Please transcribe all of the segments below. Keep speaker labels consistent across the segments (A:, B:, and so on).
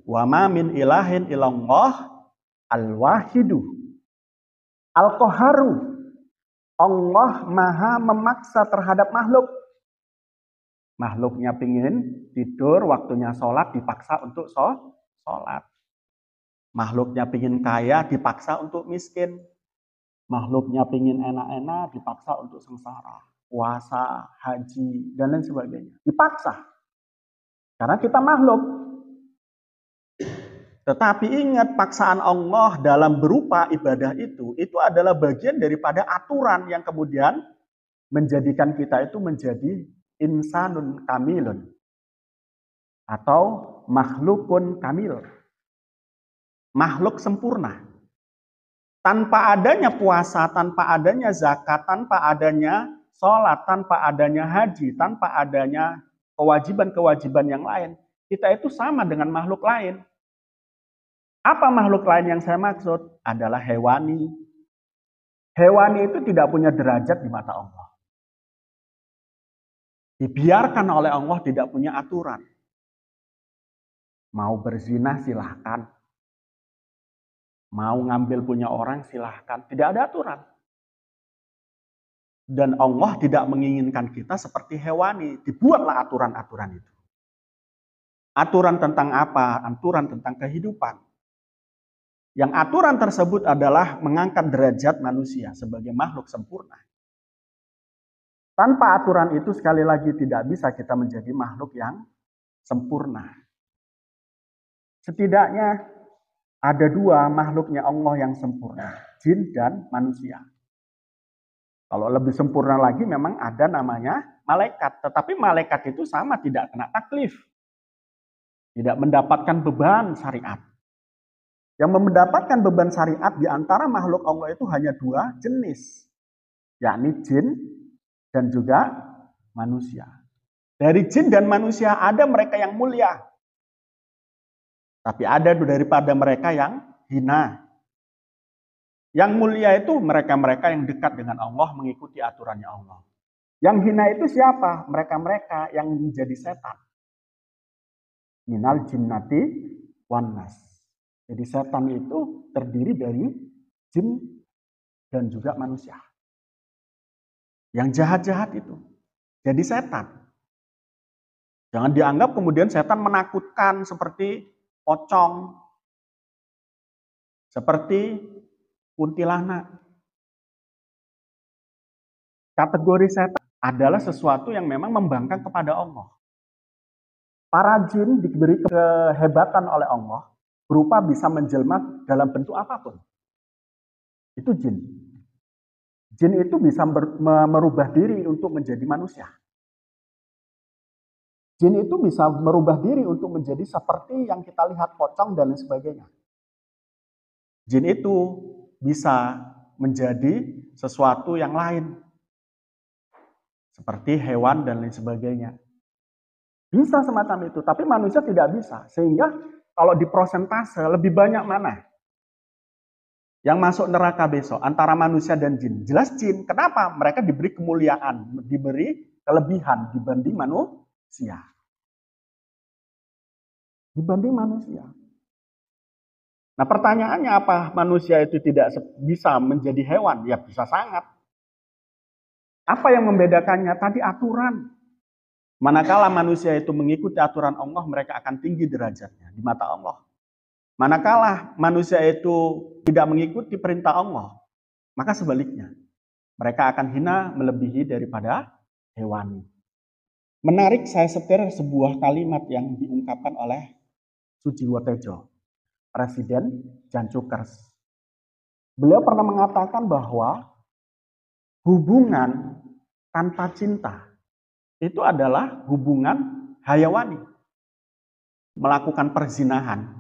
A: Wa ma min ilahin illallah al-wahidu al-qaharu. Allah maha memaksa terhadap makhluk. Makhluknya pingin tidur, waktunya sholat, dipaksa untuk sholat. Makhluknya pingin kaya, dipaksa untuk miskin. Makhluknya pingin enak-enak, dipaksa untuk sengsara. Puasa, haji, dan lain sebagainya. Dipaksa. Karena kita makhluk. Tetapi ingat, paksaan Allah dalam berupa ibadah itu adalah bagian daripada aturan yang kemudian menjadikan kita itu menjadi insanun kamilun. Atau makhlukun kamil. Makhluk sempurna. Tanpa adanya puasa, tanpa adanya zakat, tanpa adanya sholat, tanpa adanya haji, tanpa adanya kewajiban-kewajiban yang lain, kita itu sama dengan makhluk lain. Apa makhluk lain yang saya maksud? Adalah hewani. Hewani itu tidak punya derajat di mata Allah. Dibiarkan oleh Allah, tidak punya aturan. Mau berzina silahkan. Mau ngambil punya orang silahkan. Tidak ada aturan. Dan Allah tidak menginginkan kita seperti hewani. Dibuatlah aturan-aturan itu. Aturan tentang apa? Aturan tentang kehidupan. Yang aturan tersebut adalah mengangkat derajat manusia sebagai makhluk sempurna. Tanpa aturan itu sekali lagi tidak bisa kita menjadi makhluk yang sempurna. Setidaknya ada dua makhluknya Allah yang sempurna, jin dan manusia. Kalau lebih sempurna lagi memang ada namanya malaikat. Tetapi malaikat itu sama, tidak kena taklif. Tidak mendapatkan beban syariat. Yang mendapatkan beban syariat di antara makhluk Allah itu hanya dua jenis. Yakni jin dan juga manusia. Dari jin dan manusia ada mereka yang mulia. Tapi ada daripada mereka yang hina. Yang mulia itu mereka-mereka yang dekat dengan Allah, mengikuti aturannya Allah. Yang hina itu siapa? Mereka-mereka yang menjadi setan. Minal jinnati wan nas. Jadi setan itu terdiri dari jin dan juga manusia. Yang jahat-jahat itu jadi setan. Jangan dianggap kemudian setan menakutkan seperti pocong, seperti kuntilanak. Kategori setan adalah sesuatu yang memang membangkang kepada Allah. Para jin diberi kehebatan oleh Allah berupa bisa menjelma dalam bentuk apapun. Itu jin. Jin itu bisa merubah diri untuk menjadi manusia. Jin itu bisa merubah diri untuk menjadi seperti yang kita lihat pocong dan lain sebagainya. Jin itu bisa menjadi sesuatu yang lain. Seperti hewan dan lain sebagainya. Bisa semacam itu, tapi manusia tidak bisa. Sehingga kalau di prosentase lebih banyak mana yang masuk neraka besok antara manusia dan jin? Jelas jin. Kenapa? Mereka diberi kemuliaan, diberi kelebihan dibanding manusia. Dibanding manusia. Nah pertanyaannya apa? Manusia itu tidak bisa menjadi hewan? Ya bisa sangat. Apa yang membedakannya? Tadi aturan. Manakala manusia itu mengikuti aturan Allah, mereka akan tinggi derajatnya di mata Allah. Manakala manusia itu tidak mengikuti perintah Allah, maka sebaliknya. Mereka akan hina melebihi daripada hewani. Menarik saya setir sebuah kalimat yang diungkapkan oleh Sujiwo Tejo, Presiden Jan Cukers. Beliau pernah mengatakan bahwa hubungan tanpa cinta itu adalah hubungan hayawani. Melakukan perzinahan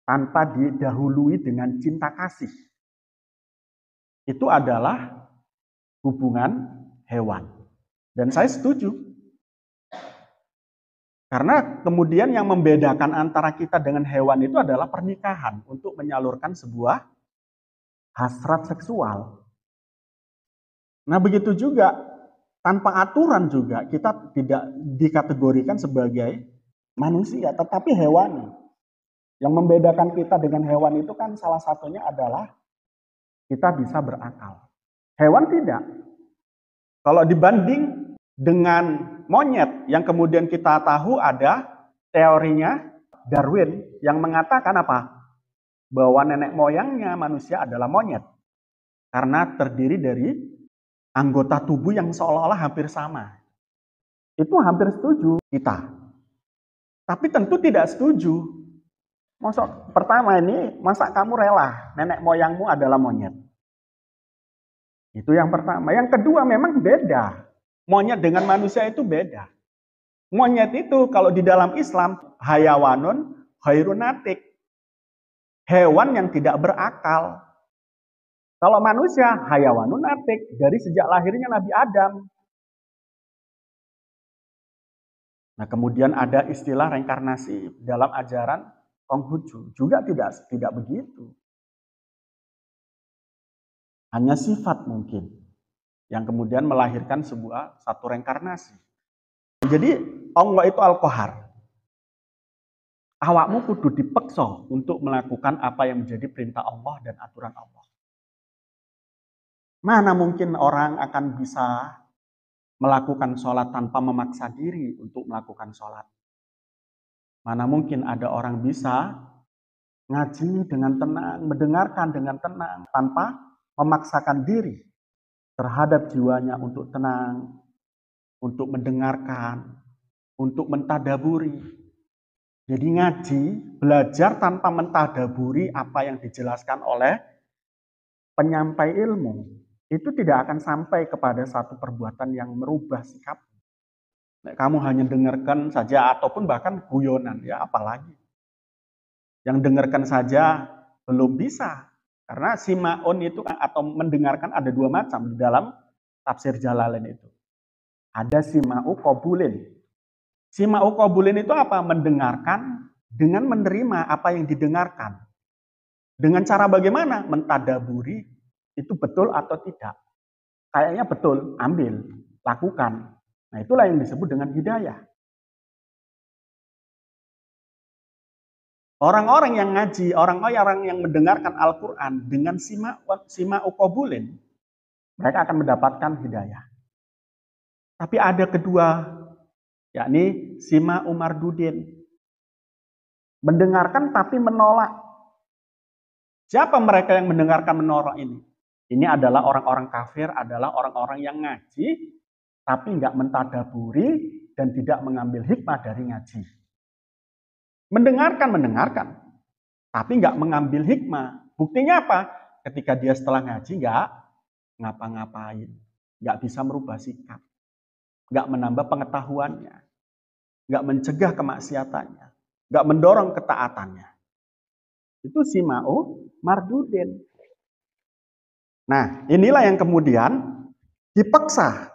A: tanpa didahului dengan cinta kasih. Itu adalah hubungan hewan. Dan saya setuju. Karena kemudian yang membedakan antara kita dengan hewan itu adalah pernikahan untuk menyalurkan sebuah hasrat seksual. Nah begitu juga tanpa aturan juga kita tidak dikategorikan sebagai manusia, tetapi hewani. Yang membedakan kita dengan hewan itu kan salah satunya adalah kita bisa berakal. Hewan tidak. Kalau dibanding dengan monyet yang kemudian kita tahu ada teorinya Darwin yang mengatakan apa? Bahwa nenek moyangnya manusia adalah monyet. Karena terdiri dari anggota tubuh yang seolah-olah hampir sama. Itu hampir setuju kita. Tapi tentu tidak setuju. Pertama ini, masa kamu rela nenek moyangmu adalah monyet? Itu yang pertama. Yang kedua memang beda. Monyet dengan manusia itu beda. Monyet itu kalau di dalam Islam, hayawanun khairunatik. Hewan yang tidak berakal. Kalau manusia, hayawanun atik. Dari sejak lahirnya Nabi Adam. Nah, kemudian ada istilah reinkarnasi dalam ajaran Konghucu. Juga tidak begitu. Hanya sifat mungkin yang kemudian melahirkan satu reinkarnasi. Jadi Allah itu Al-Qahar. Awakmu kudu dipeksa untuk melakukan apa yang menjadi perintah Allah dan aturan Allah. Mana mungkin orang akan bisa melakukan sholat tanpa memaksa diri untuk melakukan sholat? Mana mungkin ada orang bisa ngaji dengan tenang, mendengarkan dengan tenang, tanpa memaksakan diri terhadap jiwanya untuk tenang, untuk mendengarkan, untuk mentadaburi. Jadi ngaji, belajar tanpa mentadaburi apa yang dijelaskan oleh penyampai ilmu, itu tidak akan sampai kepada satu perbuatan yang merubah sikap. Kamu hanya dengarkan saja ataupun bahkan guyonan, ya apalagi. Yang dengarkan saja belum bisa. Karena simaun itu atau mendengarkan ada dua macam di dalam tafsir Jalalain itu. Ada sima'u qabulin. Sima'u qabulin itu apa? Mendengarkan dengan menerima apa yang didengarkan. Dengan cara bagaimana? Mentadaburi itu betul atau tidak. Kayaknya betul, ambil, lakukan. Nah, itulah yang disebut dengan hidayah. Orang-orang yang ngaji, orang-orang yang mendengarkan Al-Quran dengan sima'u qabulin, mereka akan mendapatkan hidayah. Tapi ada kedua, yakni sima'u mardudin. Mendengarkan tapi menolak. Siapa mereka yang mendengarkan menolak ini? Ini adalah orang-orang kafir, adalah orang-orang yang ngaji, tapi nggak mentadaburi dan tidak mengambil hikmah dari ngaji. Mendengarkan, tapi nggak mengambil hikmah. Buktinya apa? Ketika dia setelah ngaji nggak ngapa-ngapain, nggak bisa merubah sikap, nggak menambah pengetahuannya, nggak mencegah kemaksiatannya, nggak mendorong ketaatannya. Itu sima'u mardudin. Nah, inilah yang kemudian dipaksa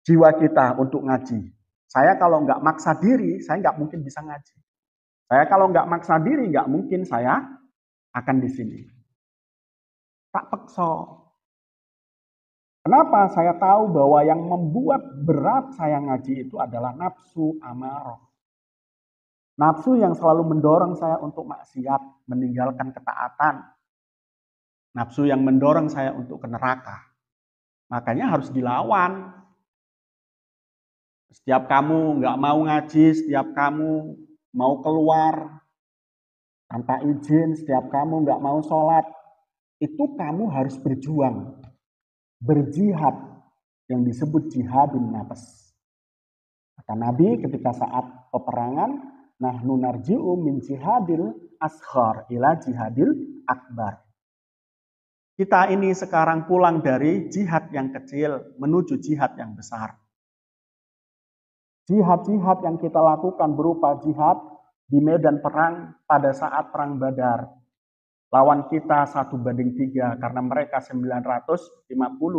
A: jiwa kita untuk ngaji. Saya kalau nggak maksa diri, saya nggak mungkin bisa ngaji. Saya kalau nggak maksa diri, nggak mungkin saya akan di sini. Tak paksa. Kenapa? Saya tahu bahwa yang membuat berat saya ngaji itu adalah nafsu amarah. Nafsu yang selalu mendorong saya untuk maksiat, meninggalkan ketaatan. Nafsu yang mendorong saya untuk ke neraka. Makanya harus dilawan. Setiap kamu nggak mau ngaji, setiap kamu mau keluar tanpa izin, setiap kamu nggak mau sholat, itu kamu harus berjuang, berjihad, yang disebut jihadun nafs. Kata Nabi ketika saat peperangan, nahnu narji'u min jihadil asghar ila jihadil akbar. Kita ini sekarang pulang dari jihad yang kecil menuju jihad yang besar. Jihad-jihad yang kita lakukan berupa jihad di medan perang pada saat perang Badar. Lawan kita 1:3 karena mereka 950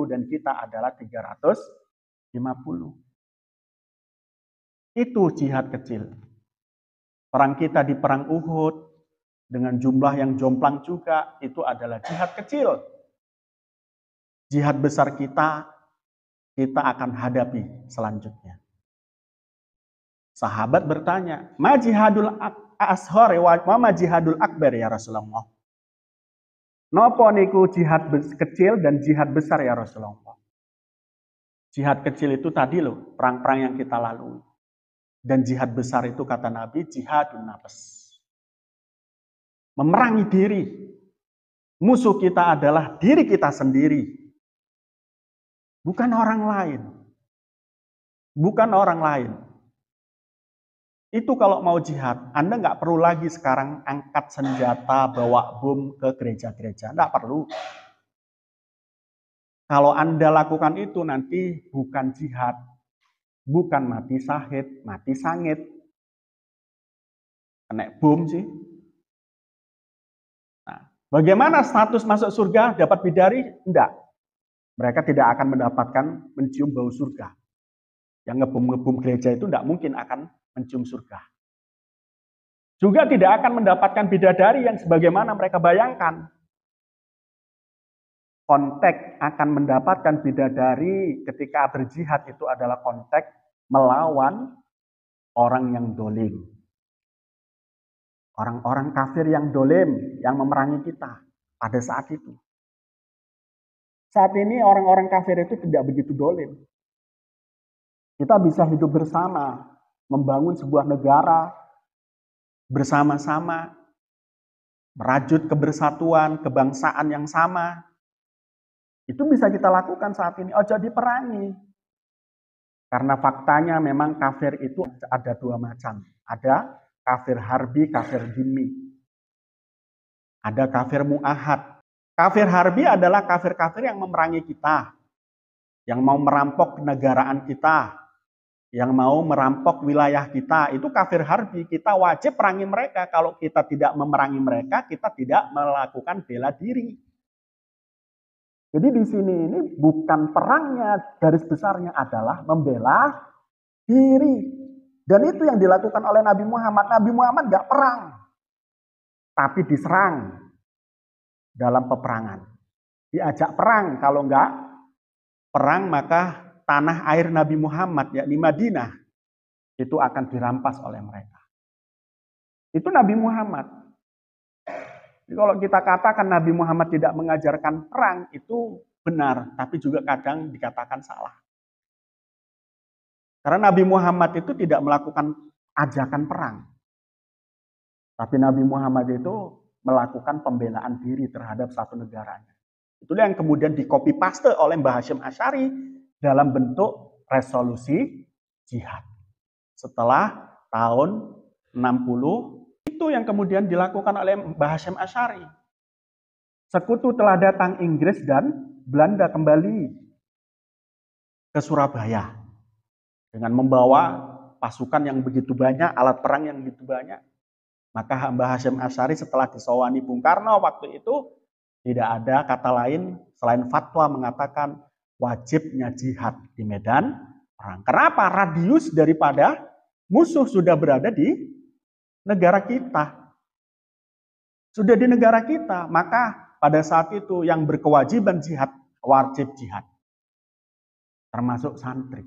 A: dan kita adalah 350. Itu jihad kecil. Perang kita di perang Uhud dengan jumlah yang jomplang juga itu adalah jihad kecil. Jihad besar kita akan hadapi selanjutnya. Sahabat bertanya, ma jihadul ashor wa ma jihadul akbar ya Rasulullah. Napa niku jihad kecil dan jihad besar ya Rasulullah? Jihad kecil itu tadi loh, perang-perang yang kita lalui. Dan jihad besar itu kata Nabi, jihadun nafs. Memerangi diri. Musuh kita adalah diri kita sendiri. Bukan orang lain. Bukan orang lain. Itu kalau mau jihad, Anda nggak perlu lagi sekarang angkat senjata, bawa bom ke gereja-gereja. Nggak perlu. Kalau Anda lakukan itu nanti bukan jihad. Bukan mati syahid, mati sangit. Kena bom sih. Nah, bagaimana status masuk surga dapat bidari? Enggak. Mereka tidak akan mendapatkan mencium bau surga. Yang ngebom-ngebom gereja itu enggak mungkin akan mencium surga. Juga tidak akan mendapatkan bidadari yang sebagaimana mereka bayangkan. Konteks akan mendapatkan bidadari ketika berjihad itu adalah konteks melawan orang yang dolim. Orang-orang kafir yang dolim, yang memerangi kita pada saat itu. Saat ini orang-orang kafir itu tidak begitu dolim. Kita bisa hidup bersama, membangun sebuah negara bersama-sama, merajut kebersatuan, kebangsaan yang sama. Itu bisa kita lakukan saat ini. Ojo diperangi. Karena faktanya memang kafir itu ada dua macam. Ada kafir harbi, kafir dhimmi. Ada kafir mu'ahad. Kafir harbi adalah kafir-kafir yang memerangi kita. Yang mau merampok kenegaraan kita. Yang mau merampok wilayah kita. Itu kafir harbi. Kita wajib perangi mereka. Kalau kita tidak memerangi mereka, kita tidak melakukan bela diri. Jadi di sini ini bukan perangnya, garis besarnya adalah membela diri. Dan itu yang dilakukan oleh Nabi Muhammad. Nabi Muhammad gak perang, tapi diserang dalam peperangan. Diajak perang, kalau enggak perang maka tanah air Nabi Muhammad, yakni Madinah, itu akan dirampas oleh mereka. Itu Nabi Muhammad. Jadi kalau kita katakan Nabi Muhammad tidak mengajarkan perang, itu benar, tapi juga kadang dikatakan salah. Karena Nabi Muhammad itu tidak melakukan ajakan perang. Tapi Nabi Muhammad itu melakukan pembelaan diri terhadap satu negaranya. Itulah yang kemudian di-copy paste oleh Mbah Hasyim Asy'ari dalam bentuk resolusi jihad. Setelah tahun 60, itu yang kemudian dilakukan oleh Mbah Hasyim Asy'ari. Sekutu telah datang Inggris dan Belanda kembali ke Surabaya dengan membawa pasukan yang begitu banyak, alat perang yang begitu banyak. Maka Mbah Hasyim Asy'ari setelah disowani Bung Karno waktu itu tidak ada kata lain selain fatwa mengatakan wajibnya jihad di medan perang. Kenapa? Radius daripada musuh sudah berada di negara kita. Sudah di negara kita, maka pada saat itu yang berkewajiban jihad, wajib jihad. Termasuk santri.